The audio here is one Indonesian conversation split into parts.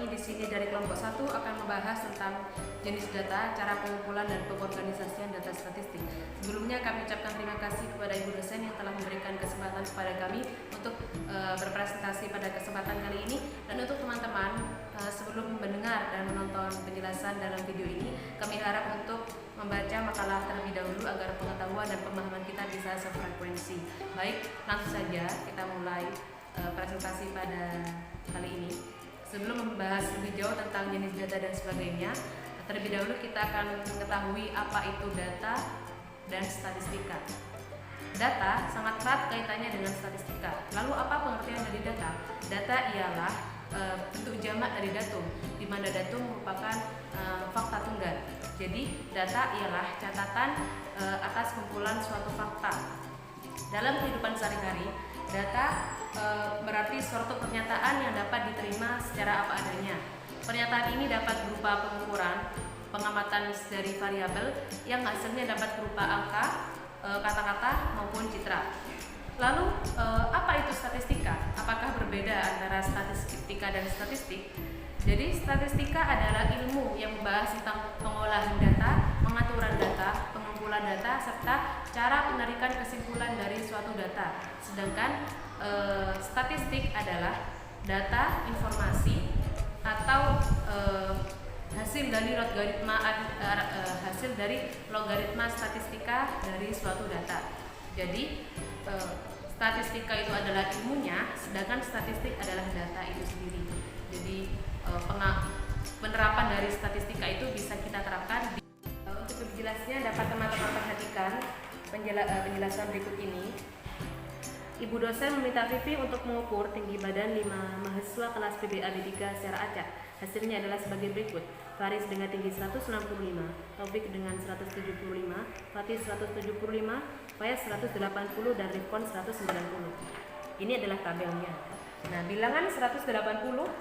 di sini dari kelompok 1 akan membahas tentang jenis data, cara pengumpulan dan pengorganisasian data statistik. Sebelumnya kami ucapkan terima kasih kepada Ibu dosen yang telah memberikan kesempatan kepada kami untuk berpresentasi pada kesempatan kali ini. Dan untuk teman-teman, sebelum mendengar dan menonton penjelasan dalam video ini, kami harap untuk membaca makalah terlebih dahulu agar pengetahuan dan pemahaman kita bisa sefrekuensi. Baik, langsung saja kita mulai presentasi pada kali ini. Sebelum membahas lebih jauh tentang jenis data dan sebagainya, terlebih dahulu kita akan mengetahui apa itu data dan statistika. Data sangat erat kaitannya dengan statistika. Lalu apa pengertian dari data? Data ialah bentuk jamak dari datum, di mana datum merupakan fakta tunggal. Jadi data ialah catatan atas kumpulan suatu fakta. Dalam kehidupan sehari-hari, data berarti suatu pernyataan yang dapat diterima secara apa adanya. Pernyataan ini dapat berupa pengukuran, pengamatan dari variabel yang hasilnya dapat berupa angka, kata-kata maupun citra. Lalu apa itu statistika? Apakah berbeda antara statistika dan statistik? Jadi statistika adalah ilmu yang membahas tentang pengolahan data, pengaturan data, pengumpulan data, serta cara penarikan kesimpulan dari suatu data. Sedangkan statistik adalah data, informasi, atau hasil dari logaritma statistika dari suatu data. Jadi statistika itu adalah ilmunya, sedangkan statistik adalah data itu sendiri. Jadi penerapan dari statistika itu bisa kita terapkan. Untuk lebih jelasnya dapat teman-teman perhatikan penjelasan berikut ini. Ibu dosen meminta Vivi untuk mengukur tinggi badan 5 mahasiswa kelas PBAB 3 secara acak. Hasilnya adalah sebagai berikut. Faris dengan tinggi 165, Taufik dengan 175, Fatih 175, Fayaz 180, dan Rifkon 190. Ini adalah tabelnya. Nah, bilangan 180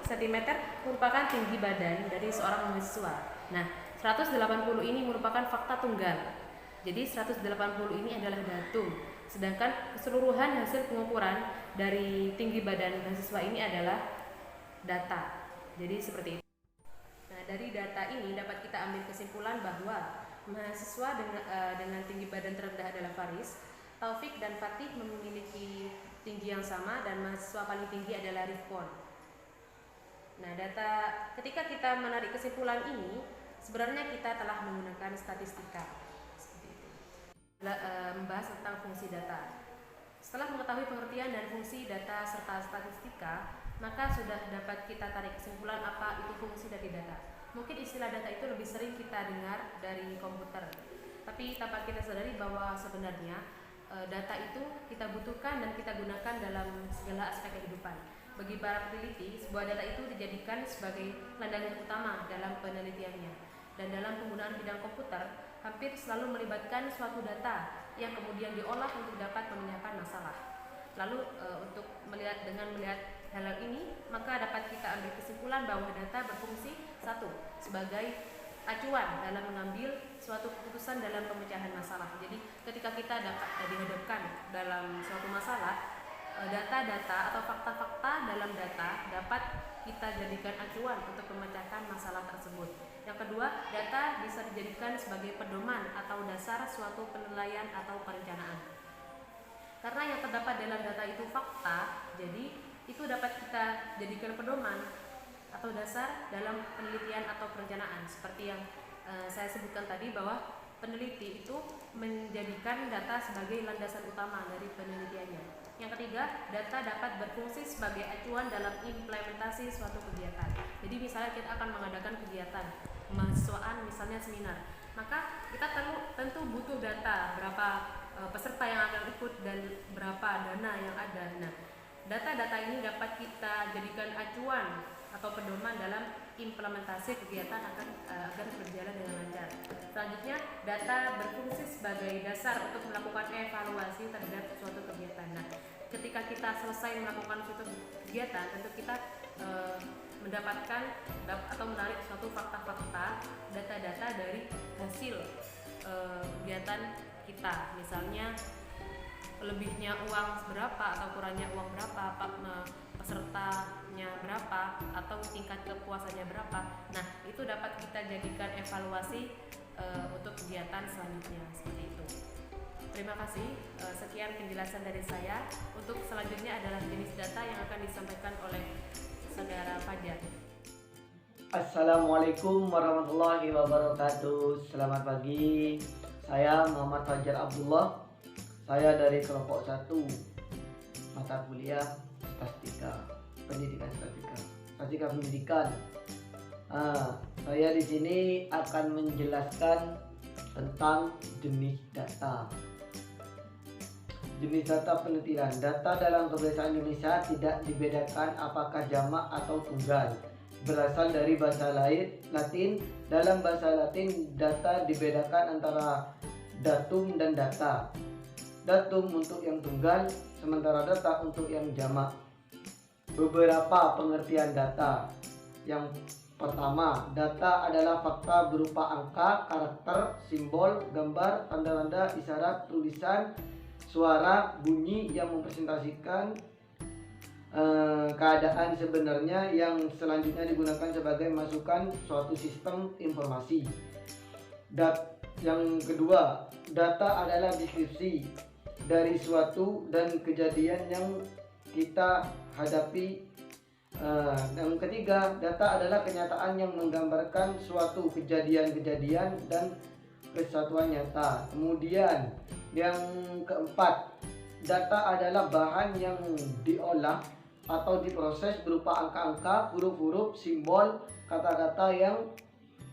cm merupakan tinggi badan dari seorang mahasiswa. Nah, 180 ini merupakan fakta tunggal. Jadi 180 ini adalah datum. Sedangkan keseluruhan hasil pengukuran dari tinggi badan mahasiswa ini adalah data. Jadi seperti itu. Nah, dari data ini dapat kita ambil kesimpulan bahwa mahasiswa dengan tinggi badan terendah adalah Faris, Taufik dan Fatih memiliki tinggi yang sama, dan mahasiswa paling tinggi adalah Rifkon. Nah, ketika kita menarik kesimpulan ini, sebenarnya kita telah menggunakan statistika. Membahas tentang fungsi data. Setelah mengetahui pengertian dan fungsi data serta statistika, maka sudah dapat kita tarik kesimpulan apa itu fungsi dari data. Mungkin istilah data itu lebih sering kita dengar dari komputer, tapi tanpa kita sadari bahwa sebenarnya data itu kita butuhkan dan kita gunakan dalam segala aspek kehidupan. Bagi para peneliti, sebuah data itu dijadikan sebagai landasan utama dalam penelitiannya. Dan dalam penggunaan bidang komputer, hampir selalu melibatkan suatu data yang kemudian diolah untuk dapat memecahkan masalah. Lalu untuk melihat hal ini, maka dapat kita ambil kesimpulan bahwa data berfungsi sebagai acuan dalam mengambil suatu keputusan dalam pemecahan masalah. Jadi ketika kita dihadapkan dalam suatu masalah, data-data atau fakta-fakta dalam data dapat kita jadikan acuan untuk memecahkan masalah tersebut. Yang kedua, data bisa dijadikan sebagai pedoman atau dasar suatu penilaian atau perencanaan. Karena yang terdapat dalam data itu fakta, jadi itu dapat kita jadikan pedoman atau dasar dalam penelitian atau perencanaan. Seperti yang saya sebutkan tadi, bahwa peneliti itu menjadikan data sebagai landasan utama dari penelitiannya. Yang ketiga, data dapat berfungsi sebagai acuan dalam implementasi suatu kegiatan. Jadi misalnya kita akan mengadakan kegiatan kemahasiswaan, misalnya seminar, maka kita tentu butuh data berapa peserta yang akan ikut dan berapa dana yang ada. Nah, data-data ini dapat kita jadikan acuan atau pedoman dalam implementasi kegiatan agar berjalan dengan lancar. Selanjutnya, data berfungsi sebagai dasar untuk melakukan evaluasi terhadap suatu kegiatan. Nah, ketika kita selesai melakukan suatu kegiatan, tentu kita mendapatkan atau menarik suatu fakta-fakta, data-data dari hasil kegiatan kita. Misalnya lebihnya uang berapa atau kurangnya uang berapa, pesertanya berapa atau tingkat kepuasannya berapa. Nah, itu dapat kita jadikan evaluasi untuk kegiatan selanjutnya, seperti itu. Terima kasih. Sekian penjelasan dari saya. Untuk selanjutnya adalah jenis data yang akan disampaikan oleh Saudara Fajar. Assalamualaikum warahmatullahi wabarakatuh. Selamat pagi. Saya Muhammad Fajar Abdullah. Saya dari kelompok 1 mata kuliah statistika, pendidikan statistika pendidikan. Saya di sini akan menjelaskan tentang jenis data. Jenis data penelitian. Data dalam kebiasaan Indonesia tidak dibedakan apakah jamak atau tunggal. Berasal dari bahasa Latin. Dalam bahasa Latin, data dibedakan antara datum dan data. Datum untuk yang tunggal, sementara data untuk yang jamak. Beberapa pengertian data. Yang pertama, data adalah fakta berupa angka, karakter, simbol, gambar, tanda-tanda, isyarat, tulisan, suara, bunyi yang mempresentasikan keadaan sebenarnya yang selanjutnya digunakan sebagai masukan suatu sistem informasi. Yang kedua, data adalah deskripsi dari suatu dan kejadian yang kita hadapi. Yang ketiga, data adalah kenyataan yang menggambarkan suatu kejadian-kejadian dan kesatuan nyata. Kemudian yang keempat, data adalah bahan yang diolah atau diproses berupa angka-angka, huruf-huruf, simbol, kata-kata yang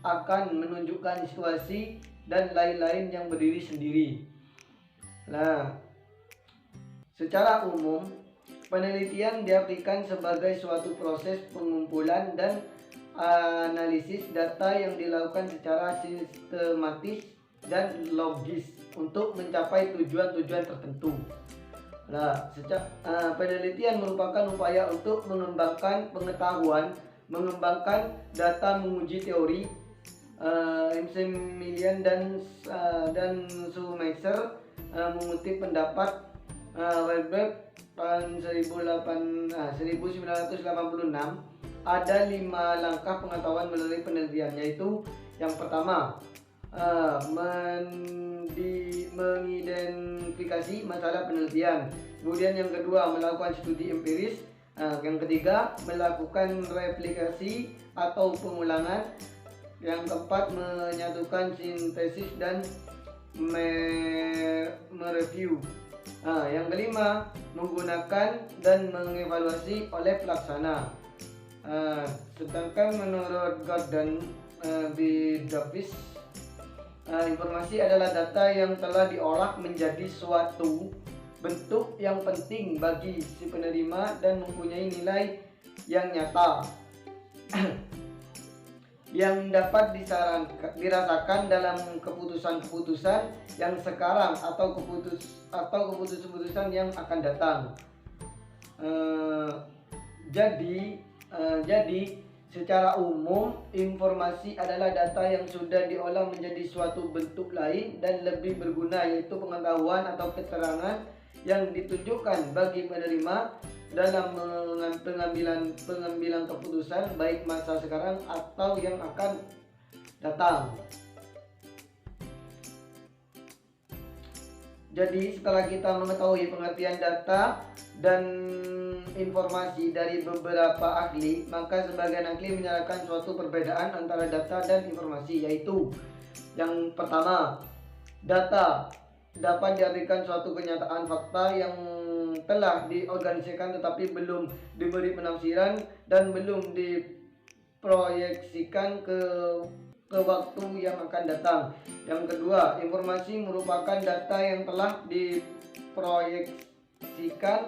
akan menunjukkan situasi dan lain-lain yang berdiri sendiri. Nah, secara umum, penelitian diartikan sebagai suatu proses pengumpulan dan analisis data yang dilakukan secara sistematis dan logis untuk mencapai tujuan-tujuan tertentu. Nah, penelitian merupakan upaya untuk mengembangkan pengetahuan, mengembangkan data, menguji teori. Maximilian dan Schumacher mengutip pendapat Weber tahun 1986, ada 5 langkah pengetahuan melalui penelitian, yaitu yang pertama, mengidentifikasi masalah penelitian. Kemudian yang kedua, melakukan studi empiris. Yang ketiga, melakukan replikasi atau pengulangan. Yang keempat, menyatukan sintesis dan mereview. Yang kelima, menggunakan dan mengevaluasi oleh pelaksana. Sedangkan menurut Gordon B. Davis, informasi adalah data yang telah diolah menjadi suatu bentuk yang penting bagi si penerima dan mempunyai nilai yang nyata yang dapat dirasakan dalam keputusan-keputusan yang sekarang atau keputusan-keputusan yang akan datang. Jadi secara umum, informasi adalah data yang sudah diolah menjadi suatu bentuk lain dan lebih berguna, yaitu pengetahuan atau keterangan yang ditujukan bagi penerima dalam pengambilan keputusan, baik masa sekarang atau yang akan datang. Jadi setelah kita mengetahui pengertian data dan informasi dari beberapa ahli, maka sebagian ahli menyatakan suatu perbedaan antara data dan informasi, yaitu yang pertama, data dapat diartikan suatu kenyataan fakta yang telah diorganisasikan tetapi belum diberi penafsiran dan belum diproyeksikan ke waktu yang akan datang. Yang kedua, informasi merupakan data yang telah diproyeksikan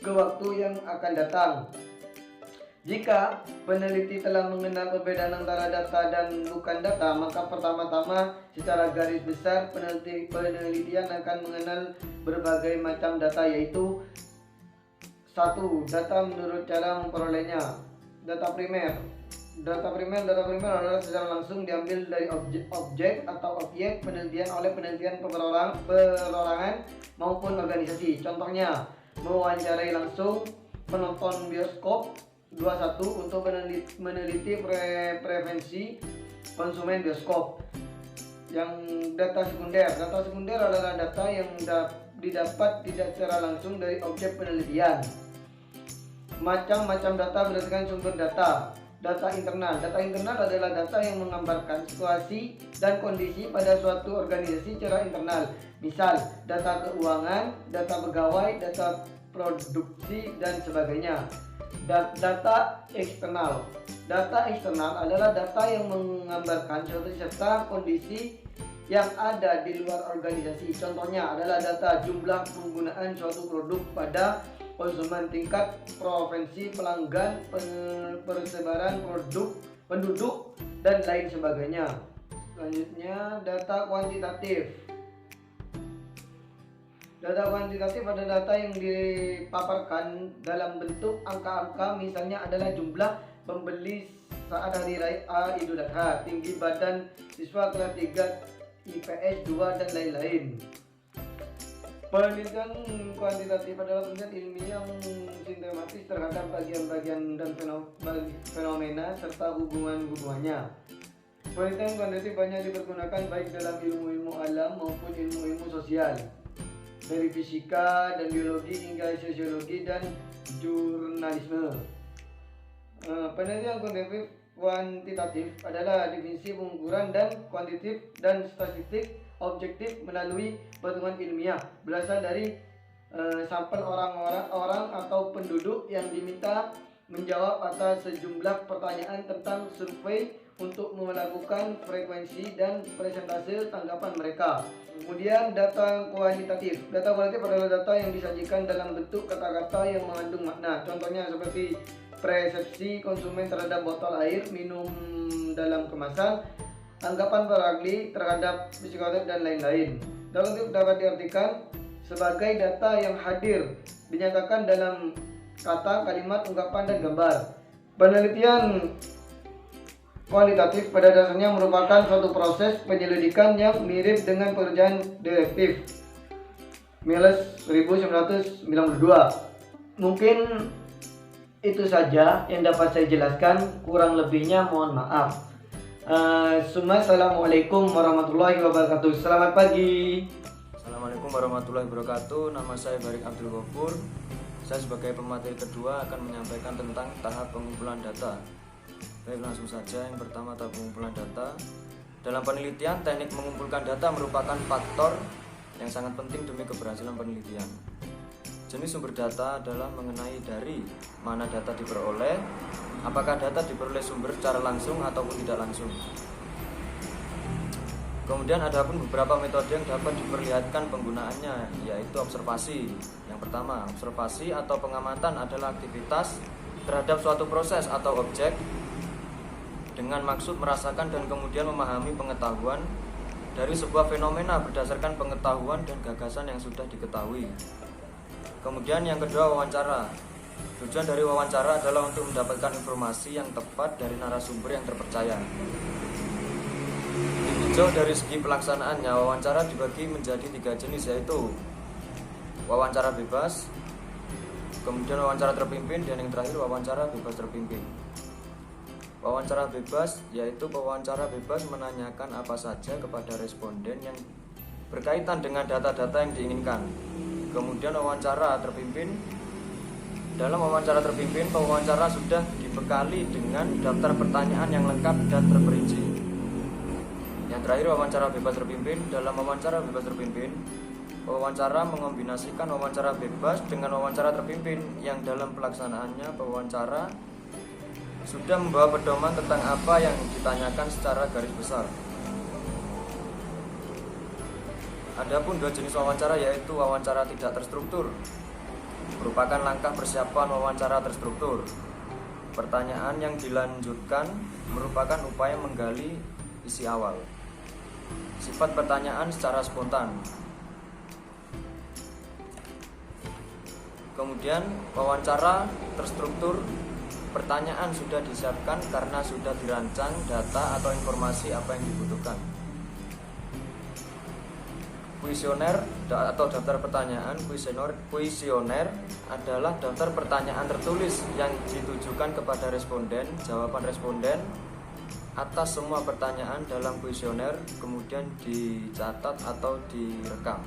ke waktu yang akan datang. Jika peneliti telah mengenal perbedaan antara data dan bukan data, maka pertama-tama secara garis besar penelitian akan mengenal berbagai macam data, yaitu 1. Data menurut cara memperolehnya. Data primer adalah secara langsung diambil dari objek atau obyek penelitian oleh penelitian perorangan maupun organisasi. Contohnya, mewawancarai langsung, penonton bioskop. 21 untuk meneliti preferensi konsumen bioskop. Yang data sekunder adalah data yang didapat tidak secara langsung dari objek penelitian. Macam-macam data berdasarkan sumber data. Data internal adalah data yang menggambarkan situasi dan kondisi pada suatu organisasi secara internal. Misal, data keuangan, data pegawai, data produksi, dan sebagainya. Data eksternal adalah data yang menggambarkan suatu serta kondisi yang ada di luar organisasi. Contohnya adalah data jumlah penggunaan suatu produk pada konsumen, tingkat provinsi, pelanggan, persebaran produk, penduduk, dan lain sebagainya. Selanjutnya, data kuantitatif. Data kuantitatif adalah data yang dipaparkan dalam bentuk angka-angka, misalnya adalah jumlah pembeli saat hari raya Idul Adha, tinggi badan siswa kelas 3 IPS 2, dan lain-lain. Penelitian kuantitatif adalah penelitian ilmiah yang sistematis terhadap bagian-bagian dan fenomena serta hubungan-hubungannya. Penelitian kuantitatif banyak dipergunakan baik dalam ilmu-ilmu alam maupun ilmu-ilmu sosial, dari fisika dan biologi hingga sosiologi dan jurnalisme. Penelitian kuantitatif adalah definisi pengukuran dan kuantitatif dan statistik objektif melalui perhitungan ilmiah berasal dari sampel orang atau penduduk yang diminta menjawab atas sejumlah pertanyaan tentang survei untuk melakukan frekuensi dan presentase tanggapan mereka. Kemudian data kualitatif adalah data yang disajikan dalam bentuk kata-kata yang mengandung makna. Contohnya seperti persepsi konsumen terhadap botol air minum dalam kemasan, anggapan para ahli terhadap psikotes, dan lain-lain. Data kualitatif dapat diartikan sebagai data yang hadir, dinyatakan dalam kata, kalimat, ungkapan, dan gambar. Penelitian kualitatif pada dasarnya merupakan suatu proses penyelidikan yang mirip dengan pekerjaan detektif. Miles 1992. Mungkin itu saja yang dapat saya jelaskan, kurang lebihnya mohon maaf. Assalamualaikum warahmatullahi wabarakatuh. Selamat pagi. Assalamualaikum warahmatullahi wabarakatuh. Nama saya Barik Abdul Ghafur. Saya sebagai pemateri kedua akan menyampaikan tentang tahap pengumpulan data. Baik, langsung saja. Yang pertama, tahap pengumpulan data. Dalam penelitian, teknik mengumpulkan data merupakan faktor yang sangat penting demi keberhasilan penelitian. Jenis sumber data adalah mengenai dari mana data diperoleh, apakah data diperoleh sumber secara langsung ataupun tidak langsung. Kemudian ada pun beberapa metode yang dapat diperlihatkan penggunaannya, yaitu observasi. Yang pertama, observasi atau pengamatan adalah aktivitas terhadap suatu proses atau objek dengan maksud merasakan dan kemudian memahami pengetahuan dari sebuah fenomena berdasarkan pengetahuan dan gagasan yang sudah diketahui. Kemudian yang kedua, wawancara. Tujuan dari wawancara adalah untuk mendapatkan informasi yang tepat dari narasumber yang terpercaya. Ditinjau dari segi pelaksanaannya, wawancara dibagi menjadi 3 jenis, yaitu wawancara bebas, kemudian wawancara terpimpin, dan yang terakhir wawancara bebas terpimpin. Wawancara bebas yaitu wawancara bebas menanyakan apa saja kepada responden yang berkaitan dengan data-data yang diinginkan. Kemudian wawancara terpimpin. Dalam wawancara terpimpin, pewawancara sudah dibekali dengan daftar pertanyaan yang lengkap dan terperinci. Yang terakhir, wawancara bebas terpimpin. Dalam wawancara bebas terpimpin, pewawancara mengombinasikan wawancara bebas dengan wawancara terpimpin, yang dalam pelaksanaannya pewawancara sudah membawa pedoman tentang apa yang ditanyakan secara garis besar. Adapun 2 jenis wawancara, yaitu wawancara tidak terstruktur, merupakan langkah persiapan wawancara terstruktur. Pertanyaan yang dilanjutkan merupakan upaya menggali isi awal. Sifat pertanyaan secara spontan. Kemudian wawancara terstruktur, pertanyaan sudah disiapkan karena sudah dirancang data atau informasi apa yang dibutuhkan. Kuesioner atau daftar pertanyaan. Kuesioner adalah daftar pertanyaan tertulis yang ditujukan kepada responden. Jawaban responden atas semua pertanyaan dalam kuesioner kemudian dicatat atau direkam.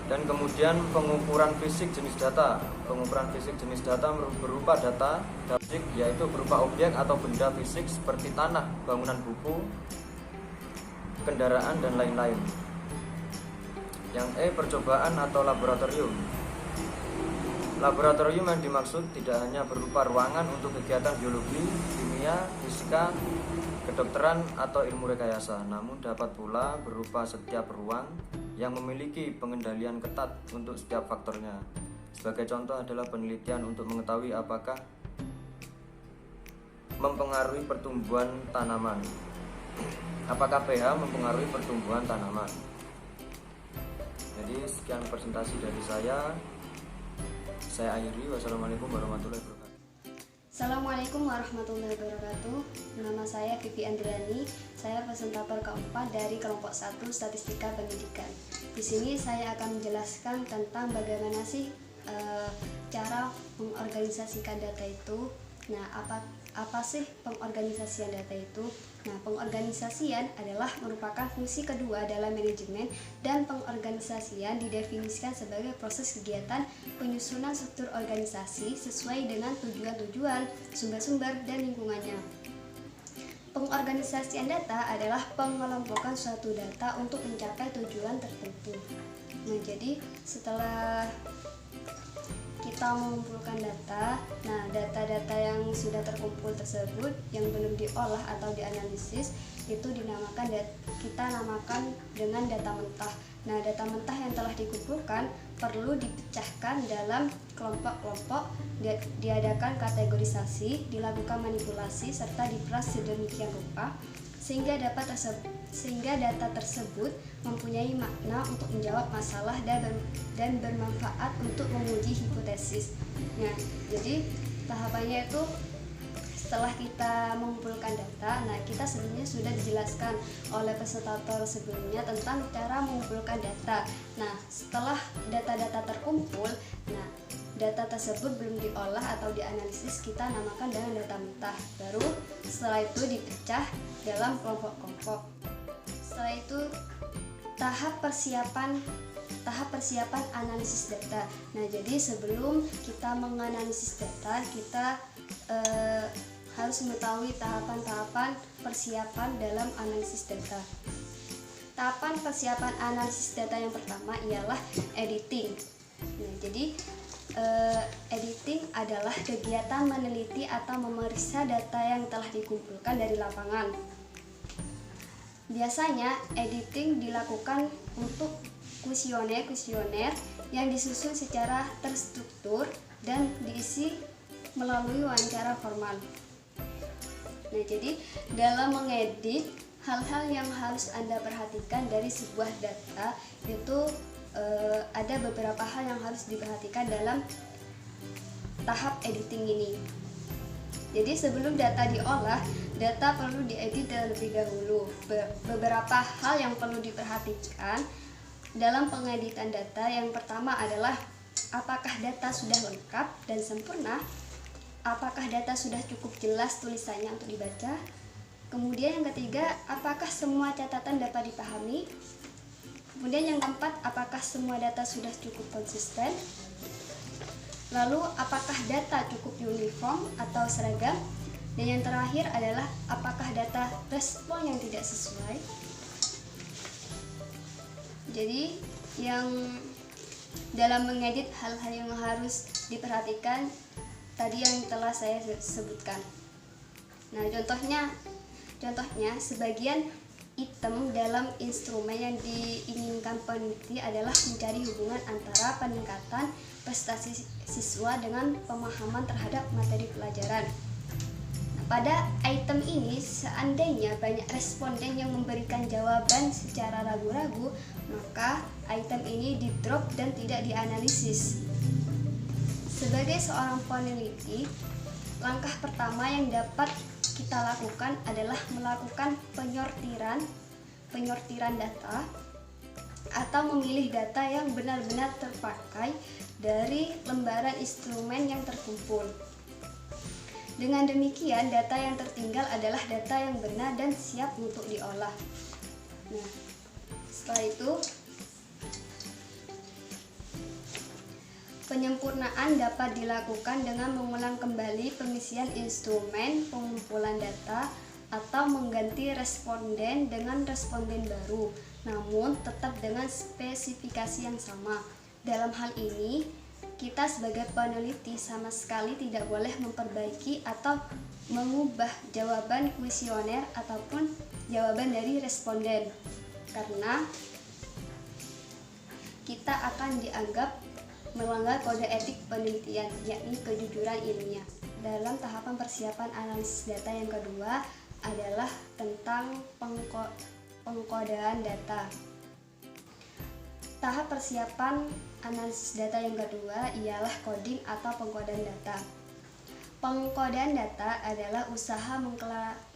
Dan kemudian pengukuran fisik jenis data. Pengukuran fisik jenis data berupa data fisik, yaitu berupa objek atau benda fisik seperti tanah, bangunan, buku, kendaraan, dan lain-lain. Yang percobaan atau laboratorium. Laboratorium yang dimaksud tidak hanya berupa ruangan untuk kegiatan biologi, kimia, fisika, kedokteran, atau ilmu rekayasa, namun dapat pula berupa setiap ruang yang memiliki pengendalian ketat untuk setiap faktornya. Sebagai contoh adalah penelitian untuk mengetahui apakah mempengaruhi pertumbuhan tanaman. Apakah pH mempengaruhi pertumbuhan tanaman? Jadi sekian presentasi dari saya. Saya akhiri. Wassalamualaikum warahmatullahi wabarakatuh. Assalamualaikum warahmatullahi wabarakatuh. Nama saya Vivi Andrani. Saya presentator keempat dari kelompok 1 Statistika Pendidikan. Di sini saya akan menjelaskan tentang bagaimana sih cara mengorganisasikan data itu. Nah, apa sih pengorganisasian data itu? Nah, pengorganisasian adalah merupakan fungsi kedua dalam manajemen, dan pengorganisasian didefinisikan sebagai proses kegiatan penyusunan struktur organisasi sesuai dengan tujuan-tujuan, sumber-sumber, dan lingkungannya. Pengorganisasian data adalah pengelompokan suatu data untuk mencapai tujuan tertentu. Nah, jadi setelah kita mengumpulkan data, nah data-data yang sudah terkumpul tersebut yang belum diolah atau dianalisis itu kita namakan dengan data mentah. Nah, data mentah yang telah dikumpulkan perlu dipecahkan dalam kelompok-kelompok, diadakan kategorisasi, dilakukan manipulasi, serta diperas sedemikian rupa sehingga data tersebut mempunyai makna untuk menjawab masalah dan bermanfaat untuk menguji hipotesis. Nah, jadi tahapannya itu setelah kita mengumpulkan data, nah kita sebelumnya sudah dijelaskan oleh presentator sebelumnya tentang cara mengumpulkan data. Nah, setelah data-data terkumpul, nah data tersebut belum diolah atau dianalisis, kita namakan dengan data mentah. Baru setelah itu dipecah dalam kelompok-kelompok. Setelah itu tahap persiapan analisis data. Nah, jadi sebelum kita menganalisis data, kita harus mengetahui tahapan-tahapan persiapan dalam analisis data. Tahapan persiapan analisis data yang pertama ialah editing. Nah, jadi editing adalah kegiatan meneliti atau memeriksa data yang telah dikumpulkan dari lapangan. Biasanya editing dilakukan untuk kuesioner yang disusun secara terstruktur dan diisi melalui wawancara formal. Nah, jadi dalam mengedit, hal-hal yang harus Anda perhatikan dari sebuah data itu ada beberapa hal yang harus diperhatikan dalam tahap editing ini. Jadi sebelum data diolah, data perlu diedit terlebih dahulu. Beberapa hal yang perlu diperhatikan dalam pengeditan data, yang pertama adalah apakah data sudah lengkap dan sempurna, apakah data sudah cukup jelas tulisannya untuk dibaca. Kemudian yang ketiga, apakah semua catatan dapat dipahami. Kemudian yang keempat, apakah semua data sudah cukup konsisten. Lalu, apakah data cukup uniform atau seragam. Dan yang terakhir adalah apakah data respon yang tidak sesuai. Jadi, yang dalam mengedit, hal-hal yang harus diperhatikan tadi yang telah saya sebutkan. Nah, contohnya sebagian item dalam instrumen yang diinginkan peneliti adalah mencari hubungan antara peningkatan prestasi siswa dengan pemahaman terhadap materi pelajaran. Nah, pada item ini, seandainya banyak responden yang memberikan jawaban secara ragu-ragu, maka item ini di-drop dan tidak dianalisis. Sebagai seorang peneliti, langkah pertama yang dapat kita lakukan adalah melakukan penyortiran penyortiran data atau memilih data yang benar-benar terpakai dari lembaran instrumen yang terkumpul. Dengan demikian, data yang tertinggal adalah data yang benar dan siap untuk diolah. Nah, setelah itu penyempurnaan dapat dilakukan dengan mengulang kembali pengisian instrumen pengumpulan data atau mengganti responden dengan responden baru, namun tetap dengan spesifikasi yang sama. Dalam hal ini, kita sebagai peneliti sama sekali tidak boleh memperbaiki atau mengubah jawaban kuesioner ataupun jawaban dari responden, karena kita akan dianggap melanggar kode etik penelitian, yakni kejujuran ilmiah. Dalam tahapan persiapan analisis data yang kedua adalah tentang pengkodaan data. Tahap persiapan analisis data yang kedua ialah coding atau pengkodaan data. Pengkodaan data adalah usaha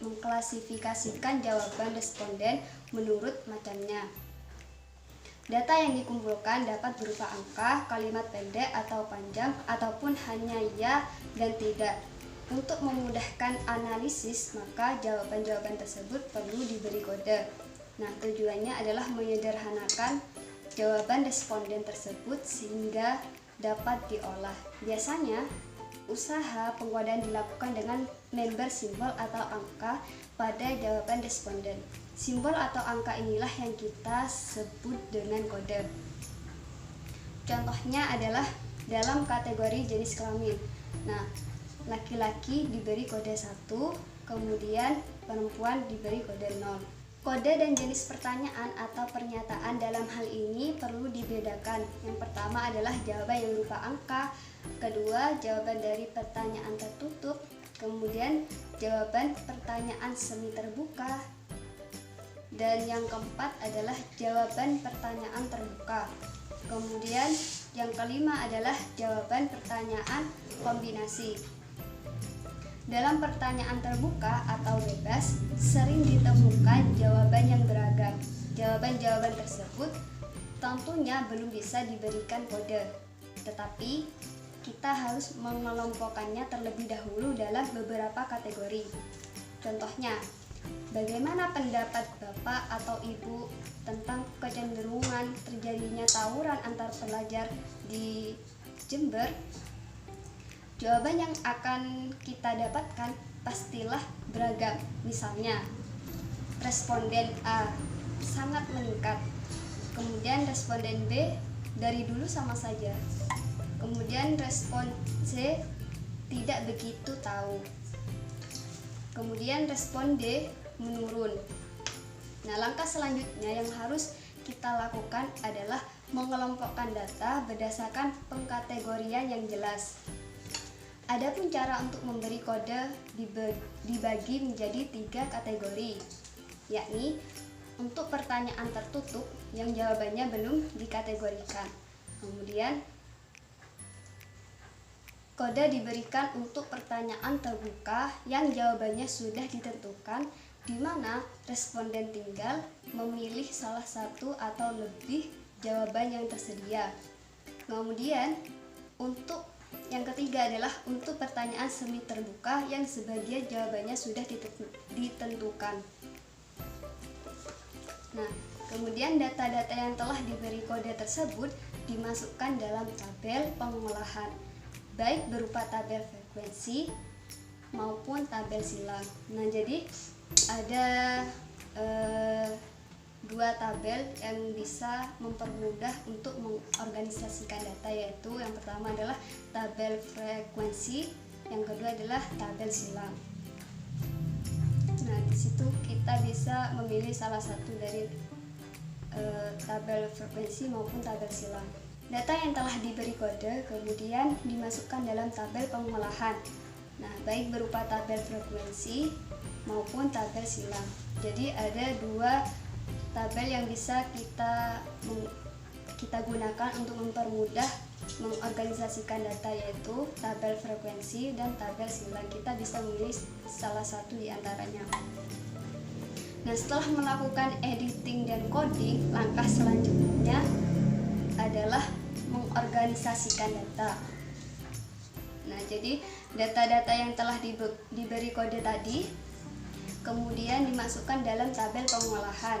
mengklasifikasikan jawaban responden menurut macamnya. Data yang dikumpulkan dapat berupa angka, kalimat pendek atau panjang, ataupun hanya ya dan tidak. Untuk memudahkan analisis, maka jawaban-jawaban tersebut perlu diberi kode. Nah, tujuannya adalah menyederhanakan jawaban responden tersebut sehingga dapat diolah. Biasanya, usaha pengkodaan dilakukan dengan member simbol atau angka pada jawaban responden. Simbol atau angka inilah yang kita sebut dengan kode. Contohnya adalah dalam kategori jenis kelamin. Nah, laki-laki diberi kode 1, kemudian perempuan diberi kode 0. Kode dan jenis pertanyaan atau pernyataan dalam hal ini perlu dibedakan. Yang pertama adalah jawaban yang berupa angka, kedua jawaban dari pertanyaan tertutup, kemudian jawaban pertanyaan semi terbuka, dan yang keempat adalah jawaban pertanyaan terbuka. Kemudian yang kelima adalah jawaban pertanyaan kombinasi. Dalam pertanyaan terbuka atau bebas, sering ditemukan jawaban yang beragam. Jawaban-jawaban tersebut tentunya belum bisa diberikan kode, tetapi kita harus mengelompokkannya terlebih dahulu dalam beberapa kategori. Contohnya, bagaimana pendapat Bapak atau Ibu tentang kecenderungan terjadinya tawuran antar pelajar di Jember? Jawaban yang akan kita dapatkan pastilah beragam. Misalnya, responden A sangat meningkat, kemudian responden B dari dulu sama saja, kemudian respon C tidak begitu tahu, kemudian respon D menurun. Nah, langkah selanjutnya yang harus kita lakukan adalah mengelompokkan data berdasarkan pengkategorian yang jelas. Adapun cara untuk memberi kode dibagi menjadi 3 kategori, yakni untuk pertanyaan tertutup yang jawabannya belum dikategorikan. Kemudian kode diberikan untuk pertanyaan terbuka yang jawabannya sudah ditentukan, di mana responden tinggal memilih salah satu atau lebih jawaban yang tersedia. Kemudian untuk yang ketiga adalah untuk pertanyaan semi terbuka yang sebagian jawabannya sudah ditentukan. Nah, kemudian data-data yang telah diberi kode tersebut dimasukkan dalam tabel pengolahan, baik berupa tabel frekuensi maupun tabel silang. Nah, jadi ada 2 tabel yang bisa mempermudah untuk mengorganisasikan data, yaitu yang pertama adalah tabel frekuensi, yang kedua adalah tabel silang. Nah, di situ kita bisa memilih salah satu dari tabel frekuensi maupun tabel silang. Data yang telah diberi kode kemudian dimasukkan dalam tabel pengolahan. Nah, baik berupa tabel frekuensi maupun tabel silang. Jadi ada 2 tabel yang bisa kita gunakan untuk mempermudah mengorganisasikan data, yaitu tabel frekuensi dan tabel silang. Kita bisa memilih salah satu di antaranya. Nah, setelah melakukan editing dan coding, langkah selanjutnya adalah mengorganisasikan data. Nah, jadi data-data yang telah diberi kode tadi kemudian dimasukkan dalam tabel pengolahan,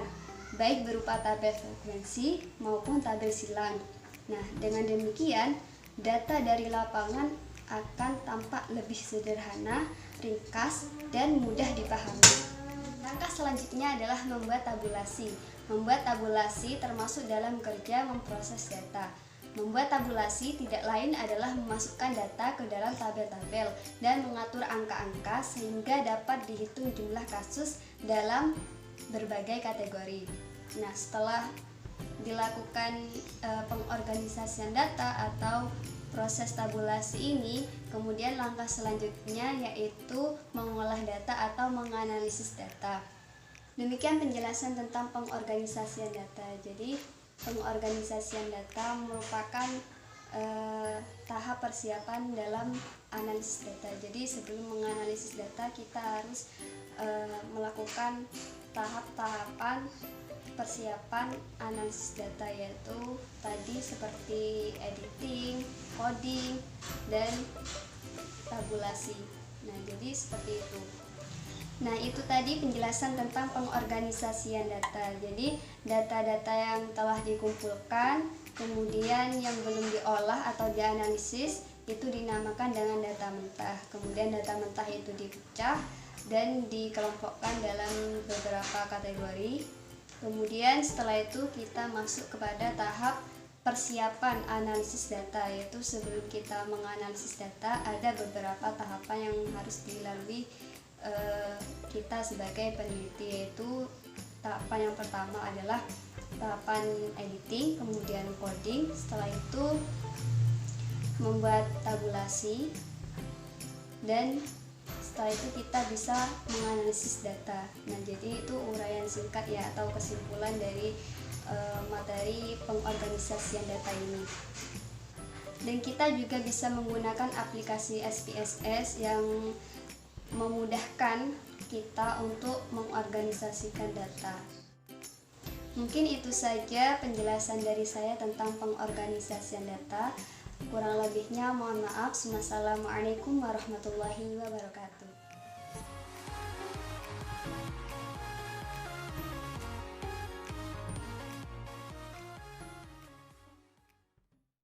baik berupa tabel frekuensi maupun tabel silang. Nah, dengan demikian data dari lapangan akan tampak lebih sederhana, ringkas, dan mudah dipahami. Langkah selanjutnya adalah membuat tabulasi. Membuat tabulasi termasuk dalam kerja memproses data. Membuat tabulasi tidak lain adalah memasukkan data ke dalam tabel-tabel dan mengatur angka-angka sehingga dapat dihitung jumlah kasus dalam berbagai kategori. Nah, setelah dilakukan pengorganisasian data atau proses tabulasi ini, kemudian langkah selanjutnya yaitu mengolah data atau menganalisis data. Demikian penjelasan tentang pengorganisasian data. Jadi pengorganisasian data merupakan tahap persiapan dalam analisis data. Jadi sebelum menganalisis data kita harus melakukan tahap-tahapan persiapan analisis data, yaitu tadi seperti editing, coding, dan tabulasi. Nah, jadi seperti itu. Nah, itu tadi penjelasan tentang pengorganisasian data. Jadi, data-data yang telah dikumpulkan, kemudian yang belum diolah atau dianalisis, itu dinamakan dengan data mentah. Kemudian data mentah itu dipecah dan dikelompokkan dalam beberapa kategori. Kemudian setelah itu kita masuk kepada tahap persiapan analisis data, yaitu sebelum kita menganalisis data, ada beberapa tahapan yang harus dilalui kita sebagai peneliti, yaitu tahapan yang pertama adalah tahapan editing, kemudian coding, setelah itu membuat tabulasi, dan setelah itu kita bisa menganalisis data. Nah, jadi itu uraian singkat ya atau kesimpulan dari materi pengorganisasian data ini. Dan kita juga bisa menggunakan aplikasi SPSS yang memudahkan kita untuk mengorganisasikan data. Mungkin itu saja penjelasan dari saya tentang pengorganisasian data. Kurang lebihnya mohon maaf. Wassalamualaikum warahmatullahi wabarakatuh.